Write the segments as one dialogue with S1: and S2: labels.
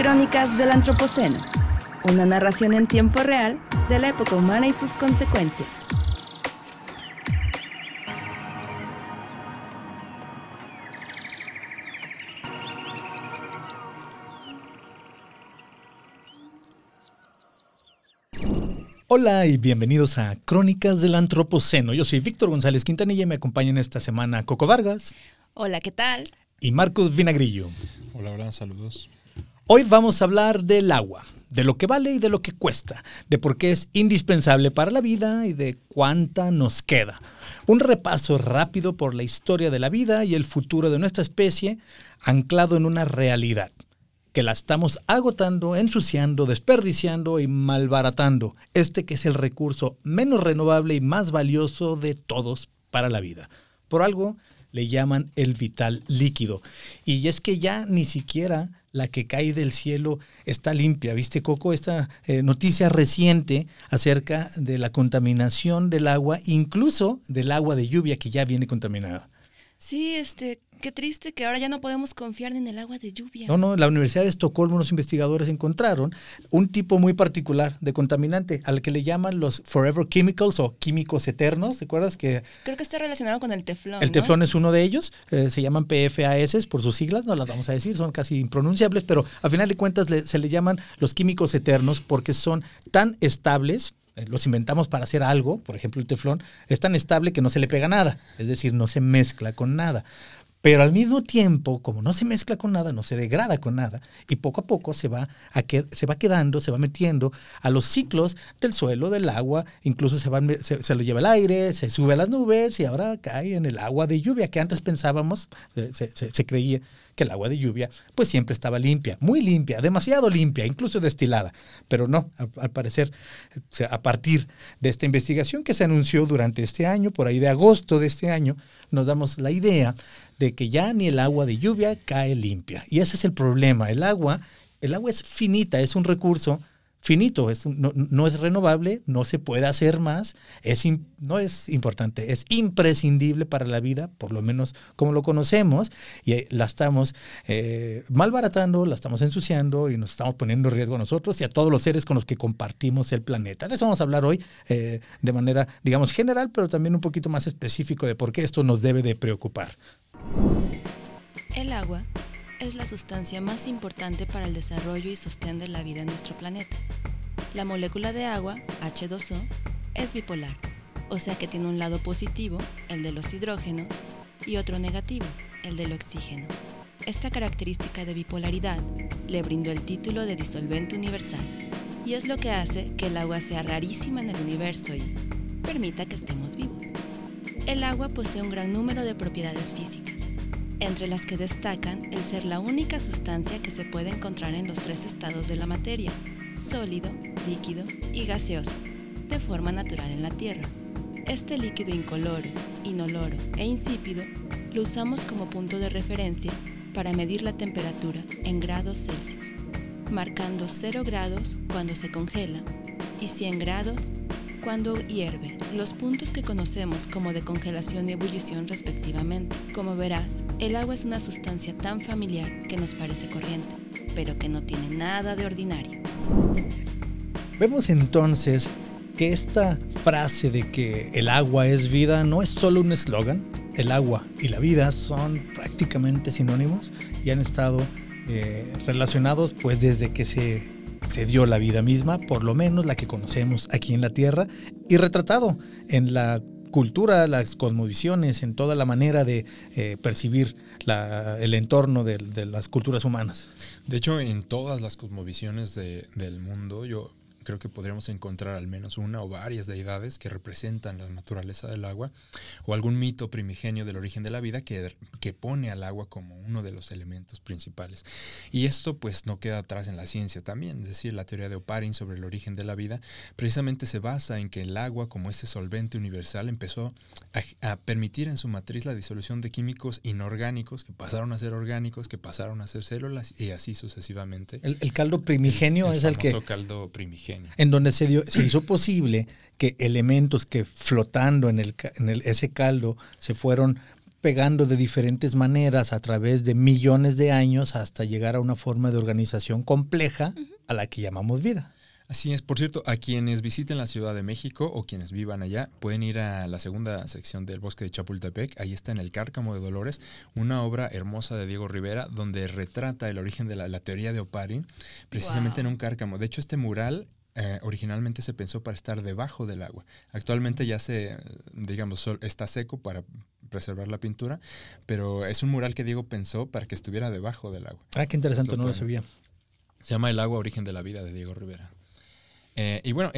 S1: Crónicas del Antropoceno, una narración en tiempo real de la época humana y sus consecuencias.
S2: Hola y bienvenidos a Crónicas del Antropoceno. Yo soy Víctor González Quintanilla y me acompañan esta semana Coco Vargas.
S1: Hola, ¿qué tal?
S2: Y Marcos Vinagrillo.
S3: Hola, saludos.
S2: Hoy vamos a hablar del agua, de lo que vale y de lo que cuesta, de por qué es indispensable para la vida y de cuánta nos queda. Un repaso rápido por la historia de la vida y el futuro de nuestra especie, anclado en una realidad, que la estamos agotando, ensuciando, desperdiciando y malbaratando. Este que es el recurso menos renovable y más valioso de todos para la vida. Por algo le llaman el vital líquido. Y es que ya ni siquiera la que cae del cielo está limpia. ¿Viste, Coco? Esta noticia reciente acerca de la contaminación del agua, incluso del agua de lluvia que ya viene contaminada.
S1: Sí, qué triste que ahora ya no podemos confiar en el agua de lluvia.
S2: No, la Universidad de Estocolmo, unos investigadores encontraron un tipo muy particular de contaminante al que le llaman los forever chemicals o químicos eternos. ¿Te acuerdas que?
S1: Creo que está relacionado con el teflón.
S2: El teflón es uno de ellos, se llaman PFAS por sus siglas, no las vamos a decir, son casi impronunciables, pero a final de cuentas se le llaman los químicos eternos porque son tan estables. Los inventamos para hacer algo, por ejemplo el teflón, es tan estable que no se le pega nada, es decir, no se mezcla con nada. Pero al mismo tiempo, como no se mezcla con nada, no se degrada con nada, y poco a poco se va quedando, se va metiendo a los ciclos del suelo, del agua, incluso se lo lleva el aire, se sube a las nubes y ahora cae en el agua de lluvia, que antes pensábamos, se creía que el agua de lluvia pues siempre estaba limpia, muy limpia, demasiado limpia, incluso destilada. Pero no, al parecer, a partir de esta investigación que se anunció durante este año, por ahí de agosto de este año, nos damos la idea de que ya ni el agua de lluvia cae limpia. Y ese es el problema. El agua es finita, es un recurso finito, no es renovable, no se puede hacer más, no es importante, es imprescindible para la vida, por lo menos como lo conocemos, y la estamos malbaratando, la estamos ensuciando y nos estamos poniendo en riesgo a nosotros y a todos los seres con los que compartimos el planeta. De eso vamos a hablar hoy de manera, digamos, general, pero también un poquito más específico de por qué esto nos debe de preocupar.
S1: El agua es la sustancia más importante para el desarrollo y sostén de la vida en nuestro planeta. La molécula de agua, H2O, es bipolar, o sea que tiene un lado positivo, el de los hidrógenos, y otro negativo, el del oxígeno. Esta característica de bipolaridad le brindó el título de disolvente universal, y es lo que hace que el agua sea rarísima en el universo y permita que estemos vivos. El agua posee un gran número de propiedades físicas, entre las que destacan el ser la única sustancia que se puede encontrar en los tres estados de la materia, sólido, líquido y gaseoso, de forma natural en la Tierra. Este líquido incoloro, inoloro e insípido lo usamos como punto de referencia para medir la temperatura en grados Celsius, marcando 0 grados cuando se congela y 100 grados cuando hierve, los puntos que conocemos como de congelación y ebullición respectivamente. Como verás, el agua es una sustancia tan familiar que nos parece corriente, pero que no tiene nada de ordinario.
S2: Vemos entonces que esta frase de que el agua es vida no es solo un eslogan. El agua y la vida son prácticamente sinónimos y han estado relacionados pues desde que se dio la vida misma, por lo menos la que conocemos aquí en la Tierra, y retratado en la cultura, las cosmovisiones, en toda la manera de percibir el entorno de las culturas humanas.
S3: De hecho, en todas las cosmovisiones del mundo, yo creo que podríamos encontrar al menos una o varias deidades que representan la naturaleza del agua o algún mito primigenio del origen de la vida que pone al agua como uno de los elementos principales. Y esto pues no queda atrás en la ciencia también, es decir, la teoría de Oparin sobre el origen de la vida precisamente se basa en que el agua como ese solvente universal empezó a permitir en su matriz la disolución de químicos inorgánicos que pasaron a ser orgánicos, que pasaron a ser células y así sucesivamente.
S2: El caldo primigenio es el que...
S3: famoso caldo primigenio.
S2: En donde se hizo posible que elementos que flotando en ese caldo se fueron pegando de diferentes maneras a través de millones de años hasta llegar a una forma de organización compleja a la que llamamos vida.
S3: Así es. Por cierto, a quienes visiten la Ciudad de México o quienes vivan allá, pueden ir a la segunda sección del Bosque de Chapultepec. Ahí está, en el Cárcamo de Dolores, una obra hermosa de Diego Rivera donde retrata el origen de la teoría de Oparin, precisamente en un cárcamo. De hecho, este mural originalmente se pensó para estar debajo del agua. Actualmente ya está seco para preservar la pintura, pero es un mural que Diego pensó para que estuviera debajo del agua.
S2: Ah, qué interesante, no lo sabía.
S3: Se llama El agua, origen de la vida, de Diego Rivera. Y bueno,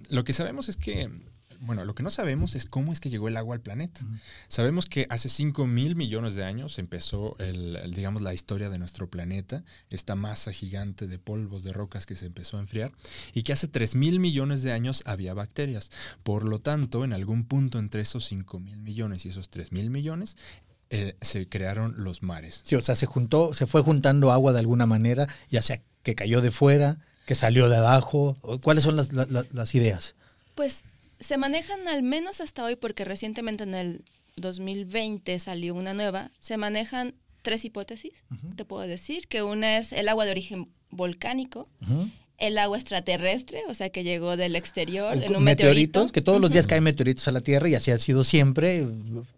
S3: lo que sabemos es que, lo que no sabemos es cómo es que llegó el agua al planeta. Sabemos que hace 5,000 millones de años empezó la historia de nuestro planeta, esta masa gigante de polvos, de rocas que se empezó a enfriar, y que hace 3,000 millones de años había bacterias. Por lo tanto, en algún punto entre esos 5,000 millones y esos 3,000 millones, se crearon los mares.
S2: Sí, o sea, se fue juntando agua de alguna manera, ya sea que cayó de fuera, que salió de abajo. ¿Cuáles son las ideas?
S1: Pues se manejan, al menos hasta hoy, porque recientemente en el 2020 salió una nueva, se manejan 3 hipótesis, te puedo decir, que una es el agua de origen volcánico, el agua extraterrestre, o sea, que llegó del exterior en un meteorito.
S2: Que todos los días caen meteoritos a la Tierra, y así ha sido siempre,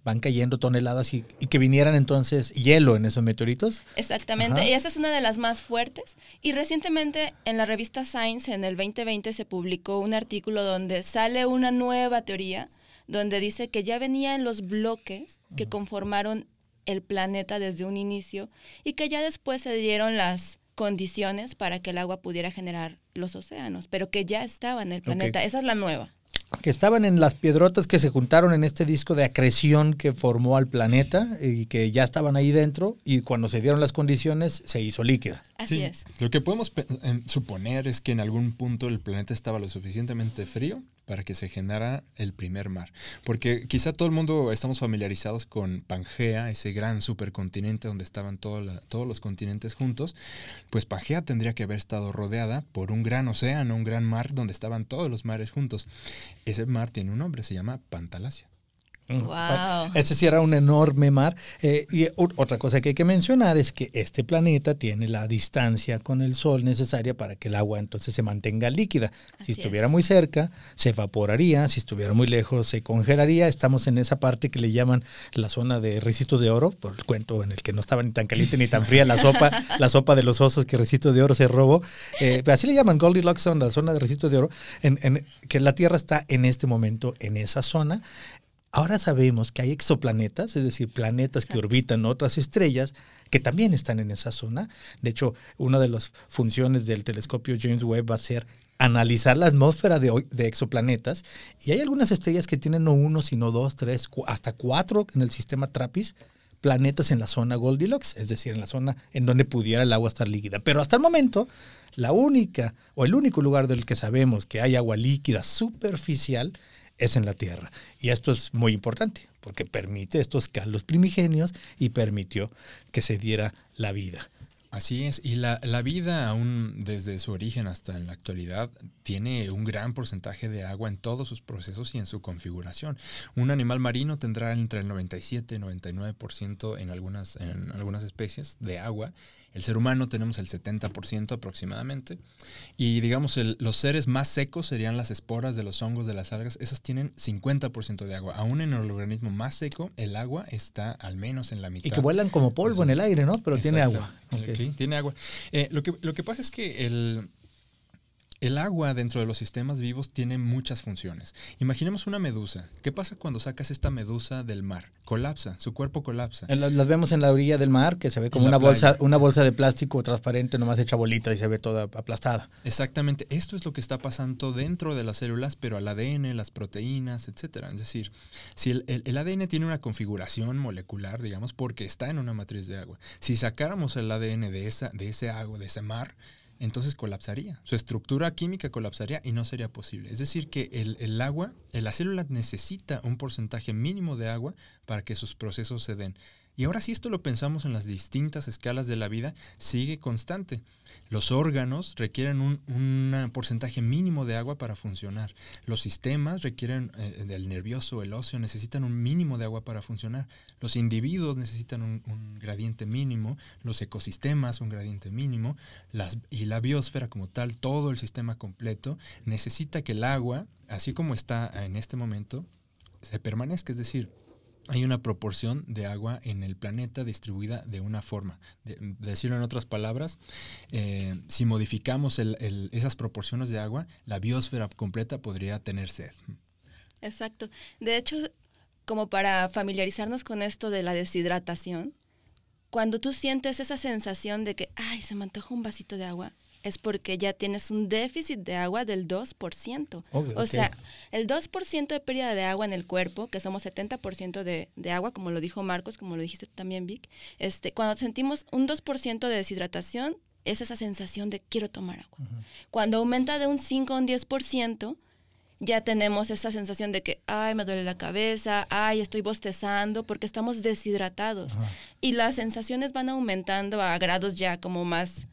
S2: van cayendo toneladas y que vinieran entonces hielo en esos meteoritos.
S1: Exactamente, y esa es una de las más fuertes. Y recientemente en la revista Science, en el 2020, se publicó un artículo donde sale una nueva teoría, donde dice que ya venían los bloques que conformaron el planeta desde un inicio, y que ya después se dieron las condiciones para que el agua pudiera generar los océanos, pero que ya estaba en el planeta. Esa es la nueva.
S2: Que estaban en las piedrotas que se juntaron en este disco de acreción que formó al planeta, y que ya estaban ahí dentro, y cuando se dieron las condiciones se hizo líquida.
S1: Así es.
S3: Lo que podemos suponer es que en algún punto el planeta estaba lo suficientemente frío para que se generara el primer mar. Porque quizá todo el mundo estamos familiarizados con Pangea, ese gran supercontinente donde estaban todos los continentes juntos. Pues Pangea tendría que haber estado rodeada por un gran océano, un gran mar donde estaban todos los mares juntos. Ese mar tiene un nombre, se llama Pantalacia.
S1: Wow.
S2: Ese sí era un enorme mar. Y otra cosa que hay que mencionar es que este planeta tiene la distancia con el Sol necesaria para que el agua entonces se mantenga líquida. Si estuviera muy cerca, se evaporaría. Si estuviera muy lejos, se congelaría. Estamos en esa parte que le llaman la zona de Ricitos de Oro, por el cuento en el que no estaba ni tan caliente ni tan fría la sopa de los osos que Ricitos de Oro se robó. Así le llaman Goldilocks Zone, la zona de Ricitos de Oro, que la Tierra está en este momento en esa zona. Ahora sabemos que hay exoplanetas, es decir, planetas que orbitan otras estrellas que también están en esa zona. De hecho, una de las funciones del telescopio James Webb va a ser analizar la atmósfera de exoplanetas. Y hay algunas estrellas que tienen no 1, sino 2, 3, hasta 4 en el sistema TRAPPIST, planetas en la zona Goldilocks, es decir, en la zona en donde pudiera el agua estar líquida. Pero hasta el momento, el único lugar del que sabemos que hay agua líquida superficial es en la Tierra. Y esto es muy importante porque permite estos calos primigenios y permitió que se diera la vida.
S3: Así es, y la vida aún desde su origen hasta en la actualidad tiene un gran porcentaje de agua en todos sus procesos y en su configuración. Un animal marino tendrá entre el 97 y 99% en algunas especies de agua. El ser humano tenemos el 70% aproximadamente. Y digamos, los seres más secos serían las esporas de los hongos, de las algas. Esos tienen 50% de agua. Aún en el organismo más seco, el agua está al menos en la mitad.
S2: Y que vuelan como polvo en el aire, ¿no? Pero tiene agua.
S3: Okay. Tiene agua. Lo que pasa es que el agua dentro de los sistemas vivos tiene muchas funciones. Imaginemos una medusa. ¿Qué pasa cuando sacas esta medusa del mar? Colapsa, su cuerpo colapsa.
S2: Las vemos en la orilla del mar, que se ve como una bolsa de plástico transparente, nomás hecha bolita, y se ve toda aplastada.
S3: Exactamente. Esto es lo que está pasando dentro de las células, pero al ADN, las proteínas, etcétera. Es decir, si el ADN tiene una configuración molecular, digamos, porque está en una matriz de agua. Si sacáramos el ADN de ese agua, de ese mar, entonces colapsaría. Su estructura química colapsaría y no sería posible. Es decir, que el agua, la célula necesita un porcentaje mínimo de agua para que sus procesos se den. Y ahora si esto lo pensamos en las distintas escalas de la vida, sigue constante. Los órganos requieren un porcentaje mínimo de agua para funcionar. Los sistemas requieren, el nervioso, el óseo, necesitan un mínimo de agua para funcionar. Los individuos necesitan un gradiente mínimo, los ecosistemas un gradiente mínimo, y la biosfera como tal, todo el sistema completo, necesita que el agua, así como está en este momento, se permanezca. Es decir, hay una proporción de agua en el planeta distribuida de una forma. Decirlo en otras palabras, si modificamos esas proporciones de agua, la biosfera completa podría tener sed.
S1: Exacto. De hecho, como para familiarizarnos con esto de la deshidratación, cuando tú sientes esa sensación de que, ay, se me antoja un vasito de agua, es porque ya tienes un déficit de agua del 2%. O sea, el 2% de pérdida de agua en el cuerpo, que somos 70% de agua, como lo dijo Marcos, como lo dijiste tú también, Vic, cuando sentimos un 2% de deshidratación, es esa sensación de quiero tomar agua. Cuando aumenta de un 5 a un 10%, ya tenemos esa sensación de que, ay, me duele la cabeza, ay, estoy bostezando, porque estamos deshidratados. Y las sensaciones van aumentando a grados ya como más,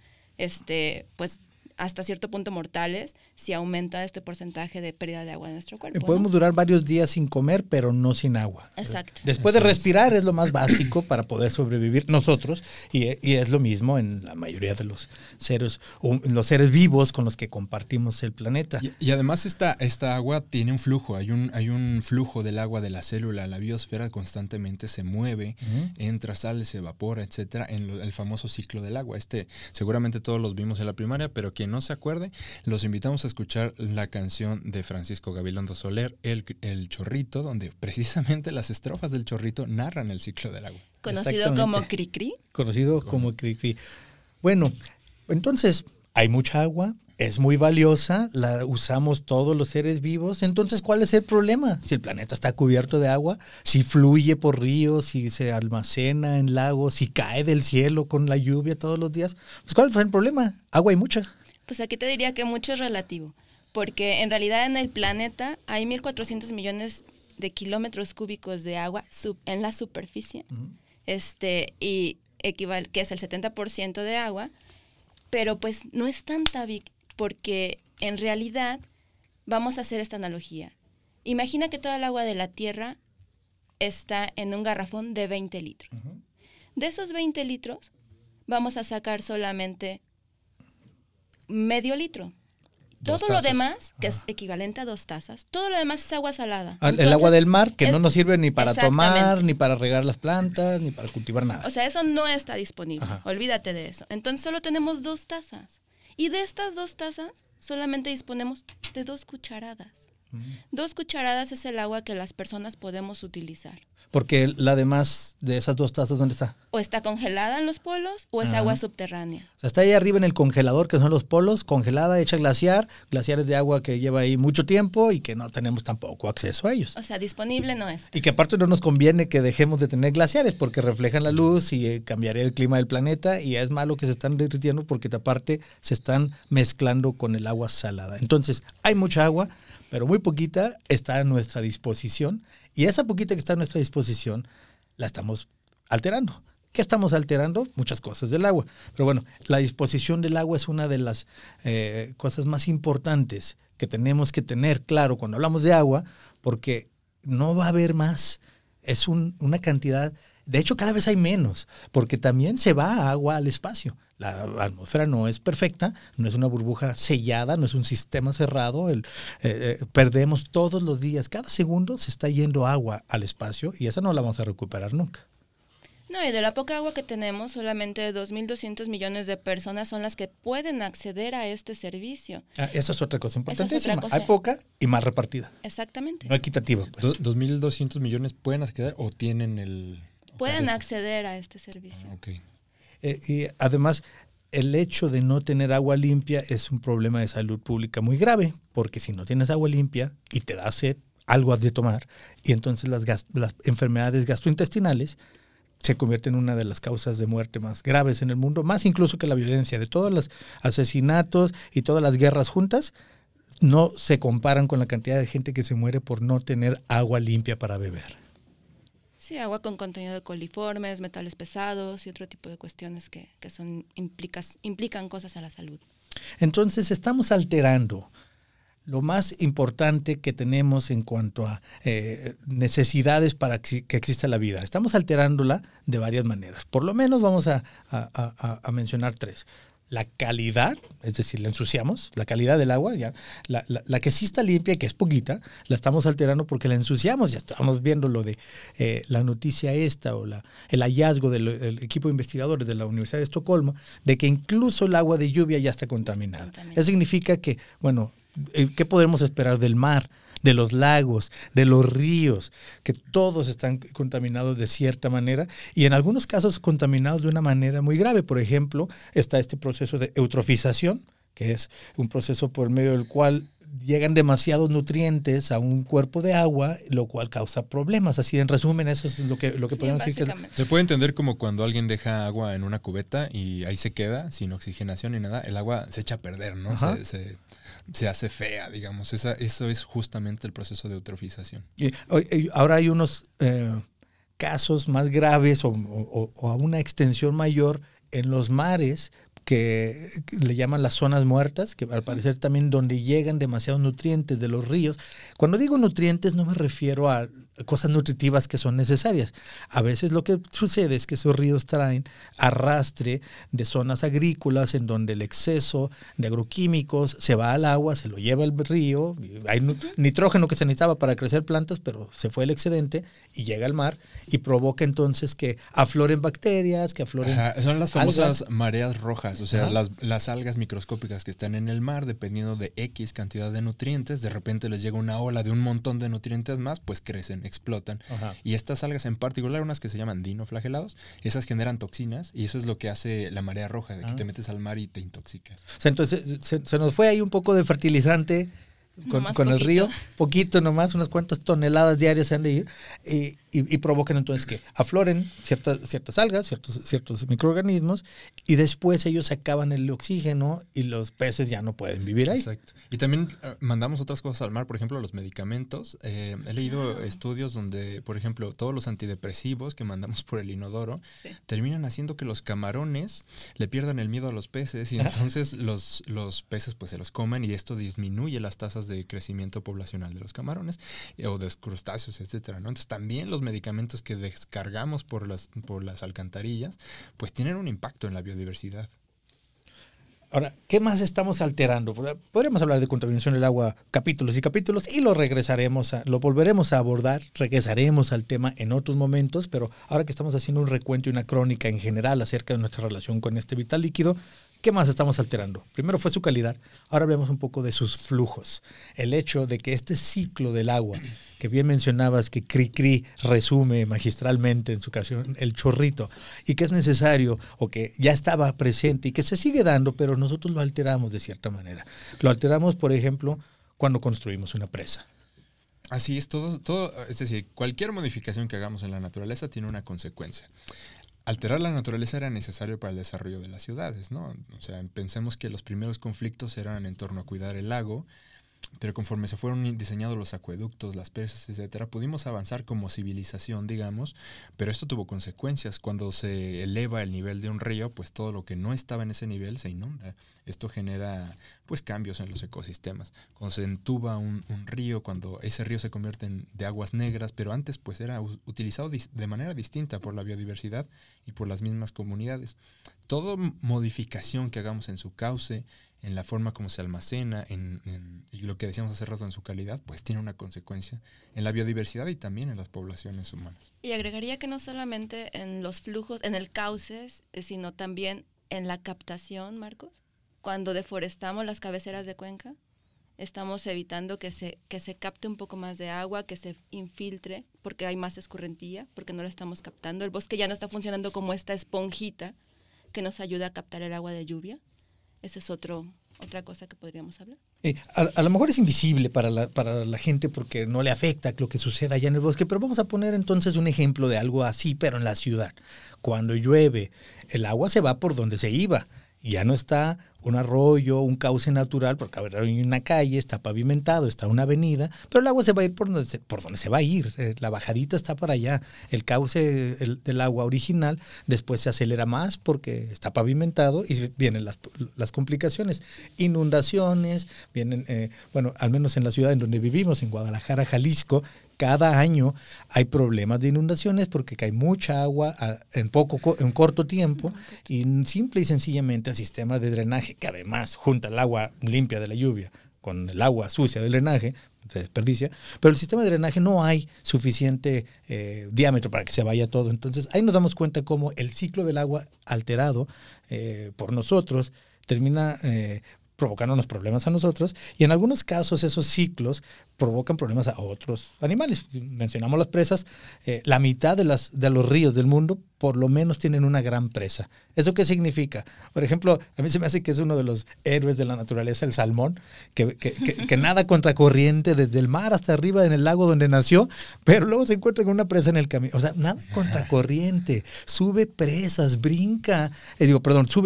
S1: pues hasta cierto punto mortales, si aumenta este porcentaje de pérdida de agua en nuestro cuerpo.
S2: Podemos durar varios días sin comer, pero no sin agua.
S1: Exacto.
S2: Después de respirar es lo más básico para poder sobrevivir nosotros, y es lo mismo en la mayoría de los seres vivos con los que compartimos el planeta.
S3: Y además esta agua tiene un flujo, hay un flujo del agua de la célula, la biosfera constantemente se mueve, entra, sale, se evapora, etcétera, en el famoso ciclo del agua. Seguramente todos los vimos en la primaria, pero quien no se acuerde, los invitamos a escuchar la canción de Francisco Gabilondo Soler, El Chorrito, donde precisamente las estrofas del Chorrito narran el ciclo del agua.
S1: Conocido como Cricri.
S2: Conocido como Cricri. Bueno, entonces hay mucha agua, es muy valiosa, la usamos todos los seres vivos. Entonces, ¿cuál es el problema? Si el planeta está cubierto de agua, si fluye por ríos, si se almacena en lagos, si cae del cielo con la lluvia todos los días, pues ¿cuál fue el problema? Agua hay mucha.
S1: Pues aquí te diría que mucho es relativo, porque en realidad en el planeta hay 1.400 millones de kilómetros cúbicos de agua en la superficie, y que es el 70% de agua, pero pues no es tanta, porque en realidad vamos a hacer esta analogía. Imagina que toda el agua de la Tierra está en un garrafón de 20 litros. De esos 20 litros vamos a sacar solamente medio litro. Todo lo demás, que es equivalente a 2 tazas, todo lo demás es agua salada.
S2: Entonces, el agua del mar, que no nos sirve ni para tomar, ni para regar las plantas, ni para cultivar nada.
S1: O sea, eso no está disponible. Olvídate de eso. Entonces solo tenemos 2 tazas. Y de estas 2 tazas, solamente disponemos de 2 cucharadas. 2 cucharadas es el agua que las personas podemos utilizar.
S2: Porque la demás de esas 2 tazas, ¿dónde está?
S1: O está congelada en los polos o es agua subterránea.
S2: O sea, está ahí arriba en el congelador, que son los polos, congelada, hecha glaciares de agua que lleva ahí mucho tiempo y que no tenemos tampoco acceso a ellos.
S1: O sea, disponible no es.
S2: Y que aparte no nos conviene que dejemos de tener glaciares porque reflejan la luz y cambiaría el clima del planeta, y es malo que se están derritiendo porque aparte se están mezclando con el agua salada. Entonces, hay mucha agua, pero muy poquita está a nuestra disposición, y esa poquita que está a nuestra disposición la estamos alterando. ¿Qué estamos alterando? Muchas cosas del agua. Pero bueno, la disposición del agua es una de las cosas más importantes que tenemos que tener claro cuando hablamos de agua, porque no va a haber más. Es una cantidad, de hecho cada vez hay menos, porque también se va agua al espacio. La atmósfera no es perfecta, no es una burbuja sellada, no es un sistema cerrado. Perdemos todos los días, cada segundo se está yendo agua al espacio, y esa no la vamos a recuperar nunca.
S1: No, y de la poca agua que tenemos, solamente 2.200 millones de personas son las que pueden acceder a este servicio.
S2: Esa es otra cosa importantísima.
S1: Otra cosa.
S2: Hay poca y más repartida.
S1: Exactamente.
S2: No equitativa. Pues.
S3: 2.200 millones pueden acceder o tienen
S1: pueden acceder a este servicio.
S3: Okay.
S2: Y además, el hecho de no tener agua limpia es un problema de salud pública muy grave, porque si no tienes agua limpia y te da sed, algo has de tomar, y entonces las enfermedades gastrointestinales se convierte en una de las causas de muerte más graves en el mundo, más incluso que la violencia. De todos los asesinatos y todas las guerras juntas, no se comparan con la cantidad de gente que se muere por no tener agua limpia para beber.
S1: Sí, agua con contenido de coliformes, metales pesados y otro tipo de cuestiones que implican cosas a la salud.
S2: Entonces estamos alterando lo más importante que tenemos en cuanto a necesidades para que exista la vida. Estamos alterándola de varias maneras. Por lo menos vamos a mencionar 3. La calidad, es decir, la ensuciamos, la calidad del agua, ya, la que sí está limpia, que es poquita, la estamos alterando porque la ensuciamos. Ya estamos viendo lo de la noticia esta o el hallazgo del equipo de investigadores de la Universidad de Estocolmo de que incluso el agua de lluvia ya está contaminada. Eso significa que, bueno, ¿qué podemos esperar del mar, de los lagos, de los ríos? Que todos están contaminados de cierta manera y en algunos casos contaminados de una manera muy grave. Por ejemplo, está este proceso de eutrofización, que es un proceso por medio del cual llegan demasiados nutrientes a un cuerpo de agua, lo cual causa problemas. Así, en resumen, eso es lo que podemos decir.
S3: Se puede entender como cuando alguien deja agua en una cubeta y ahí se queda, sin oxigenación ni nada, el agua se echa a perder, ¿no? Se hace fea, digamos. Eso es justamente el proceso de eutrofización.
S2: Ahora hay unos casos más graves o a una extensión mayor en los mares, que le llaman las zonas muertas, que al parecer también donde llegan demasiados nutrientes de los ríos. Cuando digo nutrientes no me refiero a cosas nutritivas que son necesarias. A veces lo que sucede es que esos ríos traen arrastre de zonas agrícolas en donde el exceso de agroquímicos se va al agua, se lo lleva el río, hay nitrógeno que se necesitaba para crecer plantas, pero se fue el excedente y llega al mar y provoca entonces que afloren bacterias, que afloren
S3: son las famosas
S2: algas.
S3: Mareas rojas, o sea, las algas microscópicas que están en el mar, dependiendo de X cantidad de nutrientes, de repente les llega una ola de un montón de nutrientes más, pues crecen, explotan. Y estas algas en particular, unas que se llaman dinoflagelados, esas generan toxinas y eso es lo que hace la marea roja, de que te metes al mar y te intoxicas.
S2: O sea, entonces se nos fue ahí un poco de fertilizante con el río, poquito nomás, unas cuantas toneladas diarias se han de ir y provocan entonces que afloren ciertas algas, ciertos microorganismos y después ellos acaban el oxígeno y los peces ya no pueden vivir ahí.
S3: Exacto. Y también mandamos otras cosas al mar, por ejemplo, los medicamentos. He leído estudios donde, por ejemplo, todos los antidepresivos que mandamos por el inodoro terminan haciendo que los camarones le pierdan el miedo a los peces y entonces los peces pues se los comen y esto disminuye las tasas de crecimiento poblacional de los camarones o de los crustáceos, etcétera, ¿no? Entonces también los medicamentos que descargamos por las alcantarillas pues tienen un impacto en la biodiversidad.
S2: Ahora, ¿qué más estamos alterando? Podríamos hablar de contaminación del agua capítulos y capítulos y lo volveremos a abordar, regresaremos al tema en otros momentos, pero ahora que estamos haciendo un recuento y una crónica en general acerca de nuestra relación con este vital líquido, ¿qué más estamos alterando? Primero fue su calidad, ahora hablemos un poco de sus flujos. El hecho de que este ciclo del agua, que bien mencionabas que Cricri resume magistralmente en su ocasión el chorrito, y que es necesario o que ya estaba presente y que se sigue dando, pero nosotros lo alteramos de cierta manera. Lo alteramos, por ejemplo, cuando construimos una presa.
S3: Así es, todo, es decir, cualquier modificación que hagamos en la naturaleza tiene una consecuencia. Alterar la naturaleza era necesario para el desarrollo de las ciudades, ¿no? O sea, pensemos que los primeros conflictos eran en torno a cuidar el lago, pero conforme se fueron diseñados los acueductos, las presas, etcétera, pudimos avanzar como civilización, digamos, pero esto tuvo consecuencias. Cuando se eleva el nivel de un río, pues todo lo que no estaba en ese nivel se inunda. Esto genera pues cambios en los ecosistemas. Cuando se entuba un río, cuando ese río se convierte de aguas negras, pero antes pues era utilizado de manera distinta por la biodiversidad y por las mismas comunidades. Toda modificación que hagamos en su cauce, en la forma como se almacena, y lo que decíamos hace rato en su calidad, pues tiene una consecuencia en la biodiversidad y también en las poblaciones humanas.
S1: Y agregaría que no solamente en los flujos, en el cauce, sino también en la captación, Marcos. Cuando deforestamos las cabeceras de cuenca, estamos evitando que se capte un poco más de agua, que se infiltre, porque hay más escurrentía, porque no la estamos captando. El bosque ya no está funcionando como esta esponjita que nos ayuda a captar el agua de lluvia. Esa es otra cosa que podríamos hablar.
S2: A lo mejor es invisible para la gente porque no le afecta lo que suceda allá en el bosque, pero vamos a poner entonces un ejemplo de algo así, pero en la ciudad. Cuando llueve, el agua se va por donde se iba. Ya no está un arroyo, un cauce natural, porque hay una calle, está pavimentado, está una avenida, pero el agua se va a ir por donde se va a ir. La bajadita está para allá. El cauce del agua original después se acelera más porque está pavimentado y vienen las complicaciones. Inundaciones, vienen, bueno, al menos en la ciudad en donde vivimos, en Guadalajara, Jalisco, cada año hay problemas de inundaciones porque cae mucha agua en corto tiempo y simple y sencillamente el sistema de drenaje, que además junta el agua limpia de la lluvia con el agua sucia del drenaje, se desperdicia, pero el sistema de drenaje no hay suficiente diámetro para que se vaya todo. Entonces ahí nos damos cuenta cómo el ciclo del agua alterado por nosotros termina provocándonos problemas a nosotros, y en algunos casos esos ciclos provocan problemas a otros animales. Mencionamos las presas, la mitad de los ríos del mundo por lo menos tienen una gran presa. ¿Eso qué significa? Por ejemplo, a mí se me hace que es uno de los héroes de la naturaleza, el salmón, que nada contracorriente desde el mar hasta arriba en el lago donde nació, pero luego se encuentra con una presa en el camino. O sea, nada contracorriente, sube presas, brinca,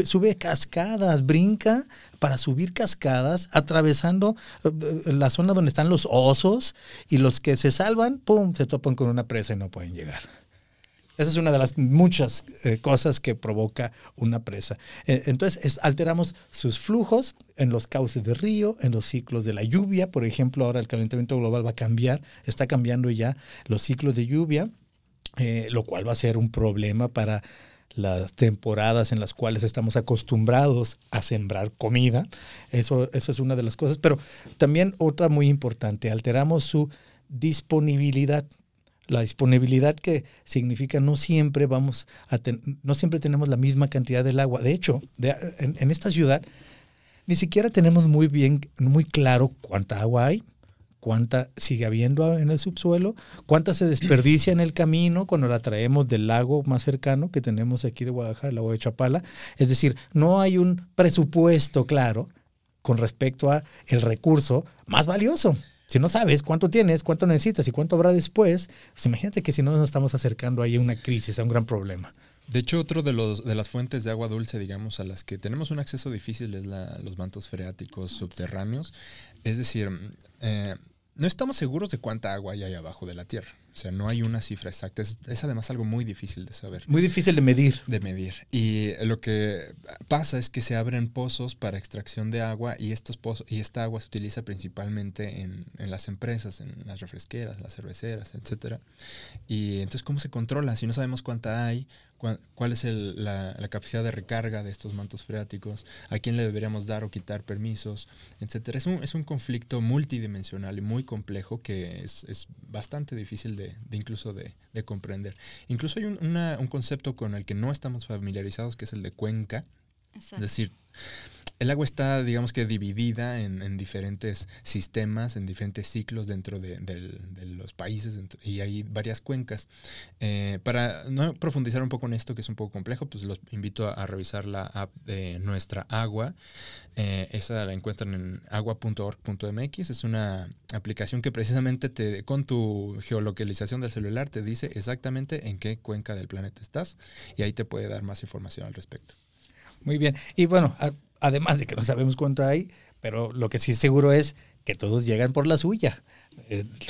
S2: sube cascadas, brinca para subir cascadas, atravesando la zona donde están los osos, y los que se salvan, ¡pum!, se topan con una presa y no pueden llegar. Esa es una de las muchas cosas que provoca una presa. Entonces, alteramos sus flujos en los cauces de río, en los ciclos de la lluvia. Por ejemplo, ahora el calentamiento global va a cambiar, está cambiando ya los ciclos de lluvia, lo cual va a ser un problema para las temporadas en las cuales estamos acostumbrados a sembrar comida. Eso es una de las cosas. Pero también otra muy importante, alteramos su disponibilidad. La disponibilidad, que significa no siempre tenemos la misma cantidad del agua. De hecho, en esta ciudad ni siquiera tenemos muy claro cuánta agua hay, cuánta sigue habiendo en el subsuelo, cuánta se desperdicia en el camino cuando la traemos del lago más cercano que tenemos aquí de Guadalajara, el lago de Chapala. Es decir, no hay un presupuesto claro con respecto a el recurso más valioso. Si no sabes cuánto tienes, cuánto necesitas y cuánto habrá después, pues imagínate que si no nos estamos acercando ahí a una crisis, a un gran problema.
S3: De hecho, otro de las fuentes de agua dulce, digamos, a las que tenemos un acceso difícil es los mantos freáticos subterráneos. Es decir, no estamos seguros de cuánta agua hay ahí abajo de la tierra. O sea, no hay una cifra exacta. Es además algo muy difícil de saber.
S2: Muy difícil de medir.
S3: Y lo que pasa es que se abren pozos para extracción de agua, y esta agua se utiliza principalmente en las empresas, en las refresqueras, las cerveceras, etcétera. Y entonces, ¿cómo se controla? Si no sabemos cuánta hay, cuál es la capacidad de recarga de estos mantos freáticos, a quién le deberíamos dar o quitar permisos, etcétera. Es un conflicto multidimensional y muy complejo que es bastante difícil de comprender. Incluso hay un concepto con el que no estamos familiarizados, que es el de cuenca. Exacto. Es decir, el agua está, digamos que, dividida en diferentes sistemas, en diferentes ciclos dentro de los países, y hay varias cuencas. Para no profundizar un poco en esto, que es un poco complejo, pues los invito a revisar la app de Nuestra Agua. Esa la encuentran en agua.org.mx. Es una aplicación que precisamente con tu geolocalización del celular te dice exactamente en qué cuenca del planeta estás, y ahí te puede dar más información al respecto.
S2: Muy bien. Y bueno, además de que no sabemos cuánto hay, pero lo que sí es seguro es que todos llegan por la suya.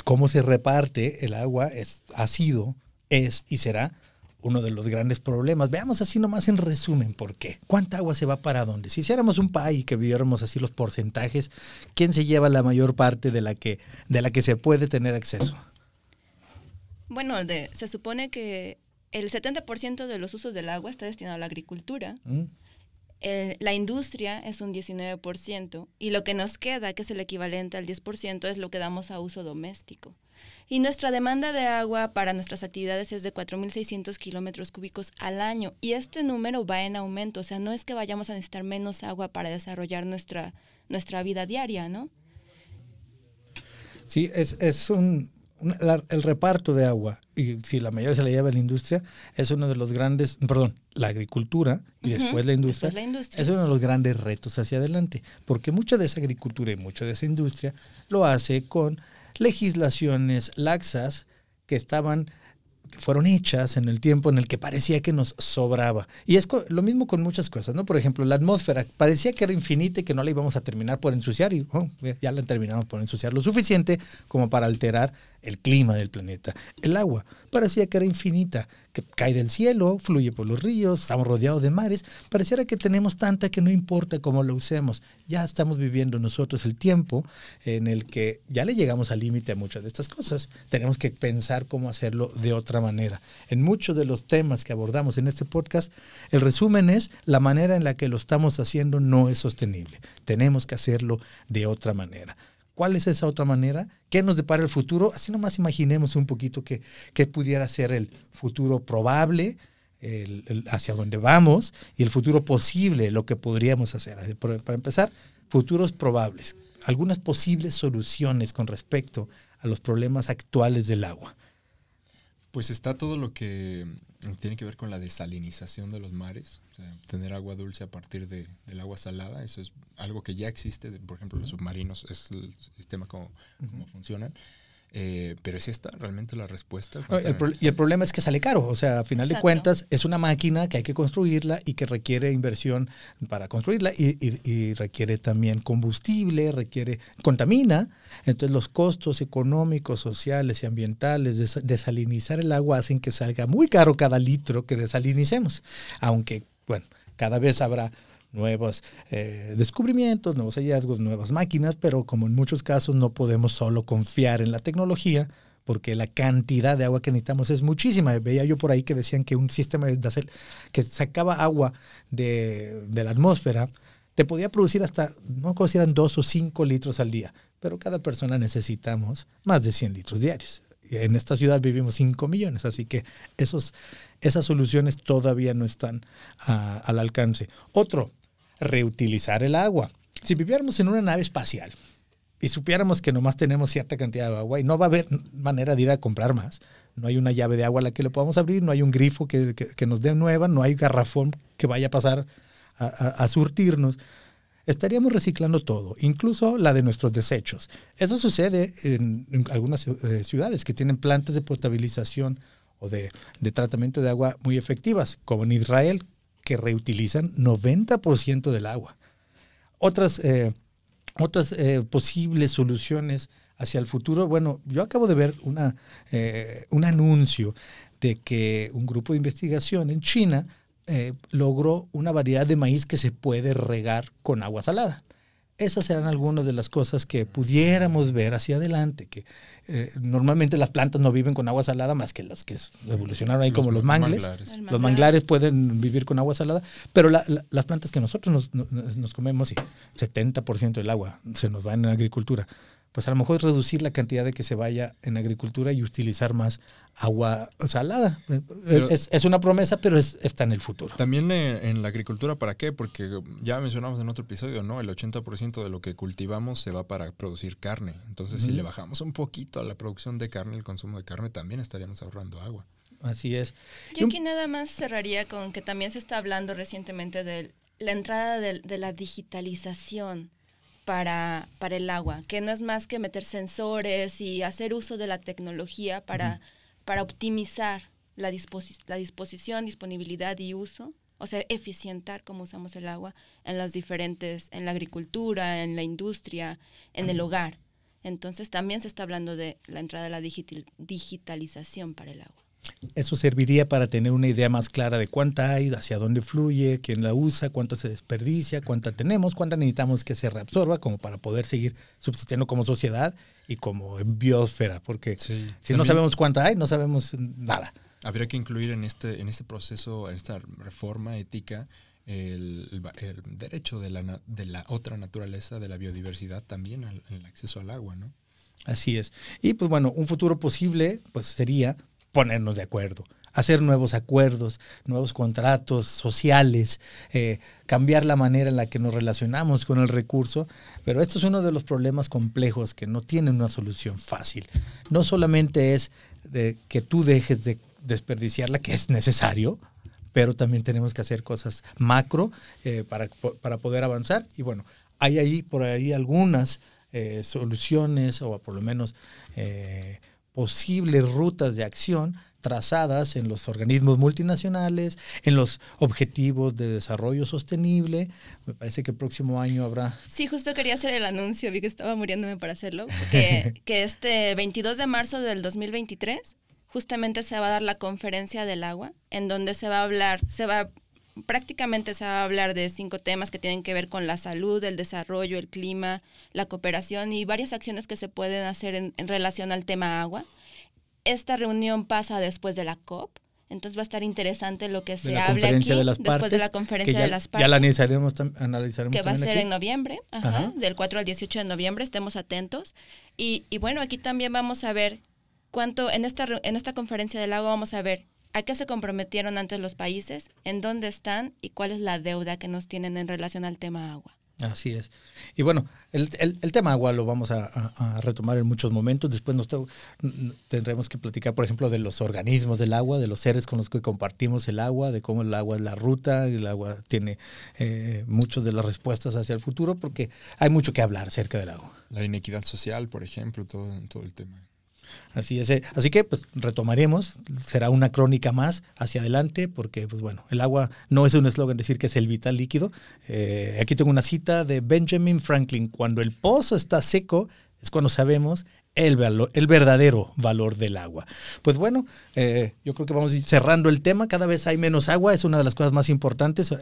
S2: Cómo se reparte el agua ha sido, es y será uno de los grandes problemas. Veamos así nomás en resumen por qué. ¿Cuánta agua se va para dónde? Si hiciéramos un país que viéramos así los porcentajes, ¿quién se lleva la mayor parte de la que se puede tener acceso?
S1: Bueno, se supone que el 70% de los usos del agua está destinado a la agricultura. La industria es un 19%, y lo que nos queda, que es el equivalente al 10%, es lo que damos a uso doméstico. Y nuestra demanda de agua para nuestras actividades es de 4.600 kilómetros cúbicos al año, y este número va en aumento. O sea, no es que vayamos a necesitar menos agua para desarrollar nuestra vida diaria, ¿no?
S2: Sí, el reparto de agua, y si la mayoría se la lleva la industria, es uno de los grandes, la agricultura y después la industria, es uno de los grandes retos hacia adelante, porque mucha de esa agricultura y mucha de esa industria lo hace con legislaciones laxas que estaban que fueron hechas en el tiempo en el que parecía que nos sobraba. Y es lo mismo con muchas cosas, ¿no? Por ejemplo, la atmósfera parecía que era infinita y que no la íbamos a terminar por ensuciar y ya la terminamos por ensuciar lo suficiente como para alterar el clima del planeta. El agua parecía que era infinita, que cae del cielo, fluye por los ríos, estamos rodeados de mares. Pareciera que tenemos tanta que no importa cómo lo usemos. Ya estamos viviendo nosotros el tiempo en el que ya le llegamos al límite a muchas de estas cosas. Tenemos que pensar cómo hacerlo de otra manera. En muchos de los temas que abordamos en este podcast, el resumen es la manera en la que lo estamos haciendo no es sostenible. Tenemos que hacerlo de otra manera. ¿Cuál es esa otra manera? ¿Qué nos depara el futuro? Así nomás imaginemos un poquito qué pudiera ser el futuro probable, hacia dónde vamos, y el futuro posible, lo que podríamos hacer. Para empezar, futuros probables. Algunas posibles soluciones con respecto a los problemas actuales del agua.
S3: Pues está todo lo que tiene que ver con la desalinización de los mares, o sea, tener agua dulce a partir del agua salada. Eso es algo que ya existe, por ejemplo, los submarinos, es el sistema como funcionan. Pero ¿es esta realmente la respuesta?
S2: Y el problema es que sale caro. O sea, a final de cuentas, es una máquina que hay que construirla y que requiere inversión para construirla y requiere también combustible, contamina. Entonces, los costos económicos, sociales y ambientales de desalinizar el agua hacen que salga muy caro cada litro que desalinicemos. Aunque, bueno, cada vez habrá nuevos descubrimientos, nuevos hallazgos, nuevas máquinas, pero como en muchos casos no podemos solo confiar en la tecnología porque la cantidad de agua que necesitamos es muchísima. Veía yo por ahí que decían que un sistema que sacaba agua de la atmósfera te podía producir hasta, no recuerdo si eran 2 o 5 litros al día, pero cada persona necesitamos más de 100 litros diarios. En esta ciudad vivimos 5 millones, así que esas soluciones todavía no están al alcance. Otro, reutilizar el agua. Si viviéramos en una nave espacial y supiéramos que nomás tenemos cierta cantidad de agua y no va a haber manera de ir a comprar más, no hay una llave de agua a la que le podamos abrir, no hay un grifo que nos dé nueva, no hay garrafón que vaya a pasar a surtirnos, estaríamos reciclando todo, incluso la de nuestros desechos. Eso sucede en algunas ciudades que tienen plantas de potabilización o de tratamiento de agua muy efectivas, como en Israel, que reutilizan 90% del agua. Otras posibles soluciones hacia el futuro. Bueno, yo acabo de ver un anuncio de que un grupo de investigación en China logró una variedad de maíz que se puede regar con agua salada. Esas serán algunas de las cosas que pudiéramos ver hacia adelante, que normalmente las plantas no viven con agua salada más que las que evolucionaron ahí como los mangles. Los manglares pueden vivir con agua salada, pero las plantas que nosotros nos comemos, sí, 70% del agua se nos va en agricultura. Pues a lo mejor reducir la cantidad de que se vaya en agricultura y utilizar más agua salada. Es una promesa, pero está en el futuro.
S3: También en la agricultura, ¿para qué? Porque ya mencionamos en otro episodio, ¿no? El 80% de lo que cultivamos se va para producir carne. Entonces, si le bajamos un poquito a la producción de carne, el consumo de carne, también estaríamos ahorrando agua.
S2: Así es.
S1: Yo aquí nada más cerraría con que también se está hablando recientemente de la entrada de la digitalización para el agua, que no es más que meter sensores y hacer uso de la tecnología para optimizar la disposición, disponibilidad y uso, o sea, eficientar cómo usamos el agua en la agricultura, en la industria, en el hogar. Entonces también se está hablando de la entrada de la digitalización para el agua.
S2: Eso serviría para tener una idea más clara de cuánta hay, hacia dónde fluye, quién la usa, cuánta se desperdicia, cuánta tenemos, cuánta necesitamos que se reabsorba como para poder seguir subsistiendo como sociedad y como biosfera, porque si no sabemos cuánta hay, no sabemos nada.
S3: Habría que incluir en este proceso, en esta reforma ética, el derecho de la otra naturaleza, de la biodiversidad también, el acceso al agua, ¿no?
S2: Así es. Y pues bueno, un futuro posible pues sería ponernos de acuerdo, hacer nuevos acuerdos, nuevos contratos sociales, cambiar la manera en la que nos relacionamos con el recurso, pero esto es uno de los problemas complejos que no tienen una solución fácil. No solamente es que tú dejes de desperdiciarla, que es necesario, pero también tenemos que hacer cosas macro para poder avanzar. Y bueno, hay por ahí algunas soluciones o por lo menos posibles rutas de acción, trazadas en los organismos multinacionales, en los objetivos de desarrollo sostenible. Me parece que el próximo año habrá...
S1: Sí, justo quería hacer el anuncio, vi que estaba muriéndome para hacerlo, que este 22 de marzo del 2023 justamente se va a dar la conferencia del agua, en donde prácticamente se va a hablar de 5 temas que tienen que ver con la salud, el desarrollo, el clima, la cooperación y varias acciones que se pueden hacer en relación al tema agua. Esta reunión pasa después de la COP, entonces va a estar interesante lo que se hable aquí después de la conferencia de las partes.
S2: Ya la analizaremos
S1: que va a ser
S2: aquí
S1: en noviembre, del 4 al 18 de noviembre, estemos atentos. Y bueno, aquí también vamos a ver cuánto, en esta conferencia del agua vamos a ver a qué se comprometieron antes los países, en dónde están y cuál es la deuda que nos tienen en relación al tema agua.
S2: Así es. Y bueno, el tema agua lo vamos a retomar en muchos momentos. Después tendremos que platicar, por ejemplo, de los organismos del agua, de los seres con los que compartimos el agua, de cómo el agua es la ruta, el agua tiene muchas de las respuestas hacia el futuro, porque hay mucho que hablar acerca del agua.
S3: La inequidad social, por ejemplo, todo el tema.
S2: Así es. Así que pues retomaremos, será una crónica más hacia adelante, porque pues bueno, el agua no es un eslogan decir que es el vital líquido. Aquí tengo una cita de Benjamin Franklin: cuando el pozo está seco es cuando sabemos el verdadero valor del agua. Pues bueno, yo creo que vamos a ir cerrando el tema. Cada vez hay menos agua, es una de las cosas más importantes.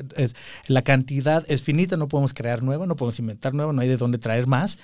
S2: La cantidad es finita, no podemos crear nueva, no podemos inventar nueva, no hay de dónde traer más.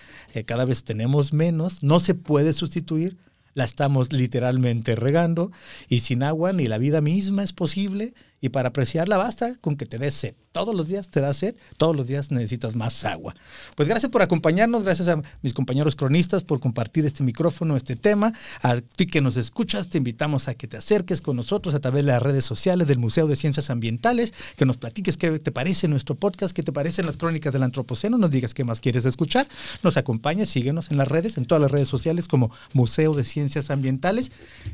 S2: Cada vez tenemos menos, no se puede sustituir. La estamos literalmente regando, y sin agua ni la vida misma es posible, y para apreciarla basta con que te des sed. Todos los días te da sed, todos los días necesitas más agua. Pues gracias por acompañarnos, gracias a mis compañeros cronistas por compartir este micrófono, este tema. A ti que nos escuchas, te invitamos a que te acerques con nosotros a través de las redes sociales del Museo de Ciencias Ambientales, que nos platiques qué te parece nuestro podcast, qué te parecen las crónicas del Antropoceno, nos digas qué más quieres escuchar, nos acompañes, síguenos en las redes, en todas las redes sociales como Museo de Ciencias Ambientales.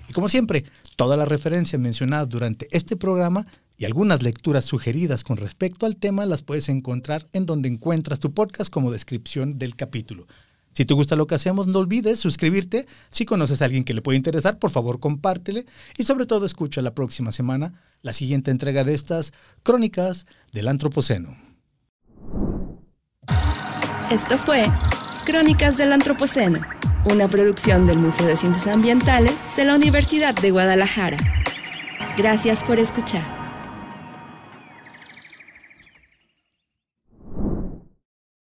S2: Y como siempre, todas las referencias mencionadas durante este programa y algunas lecturas sugeridas con respecto al tema las puedes encontrar en donde encuentras tu podcast como descripción del capítulo. Si te gusta lo que hacemos, no olvides suscribirte. Si conoces a alguien que le puede interesar, por favor compártele. Y sobre todo escucha la próxima semana la siguiente entrega de estas crónicas del Antropoceno.
S1: Esto fue Crónicas del Antropoceno, una producción del Museo de Ciencias Ambientales de la Universidad de Guadalajara. Gracias por escuchar.